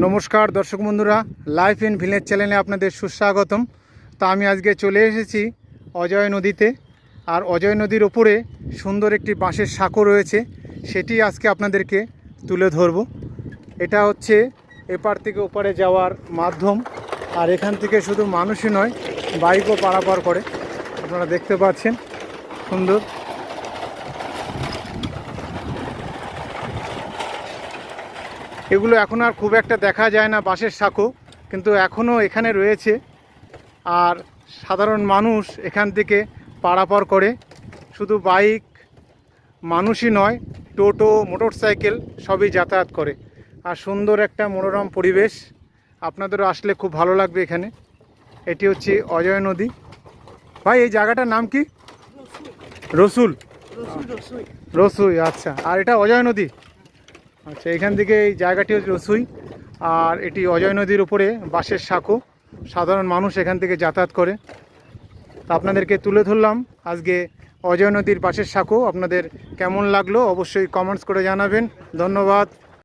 নমস্কার দর্শক বন্ধুরা, লাইফ ইন ভিলেজ চ্যানেলে আপনাদের সুস্বাগতম। তা আমি আজকে চলে এসেছি অজয় নদীতে। আর অজয় নদীর ওপরে সুন্দর একটি বাঁশের সাঁকো রয়েছে, সেটি আজকে আপনাদেরকে তুলে ধরব। এটা হচ্ছে এপার থেকে ওপারে যাওয়ার মাধ্যম। আর এখান থেকে শুধু মানুষই নয়, বাইকও পারাপার করে। আপনারা দেখতে পাচ্ছেন সুন্দর। এগুলো এখন আর খুব একটা দেখা যায় না, বাঁশের সাঁকো, কিন্তু এখনও এখানে রয়েছে। আর সাধারণ মানুষ এখান থেকে পারাপার করে। শুধু বাইক, মানুষই নয়, টোটো, মোটরসাইকেল সবই যাতায়াত করে। আর সুন্দর একটা মনোরম পরিবেশ, আপনাদেরও আসলে খুব ভালো লাগবে এখানে। এটি হচ্ছে অজয় নদী। ভাই, এই জায়গাটার নাম কি? রসুল। রসুই, আচ্ছা। আর এটা অজয় নদী। আচ্ছা, এখান থেকে এই জায়গাটি হচ্ছে রসুই। আর এটি অজয় নদীর উপরে বাঁশের সাঁকো, সাধারণ মানুষ এখান থেকে যাতায়াত করে। তা আপনাদেরকে তুলে ধরলাম আজকে অজয় নদীর বাঁশের সাঁকো। আপনাদের কেমন লাগলো অবশ্যই কমেন্টস করে জানাবেন। ধন্যবাদ।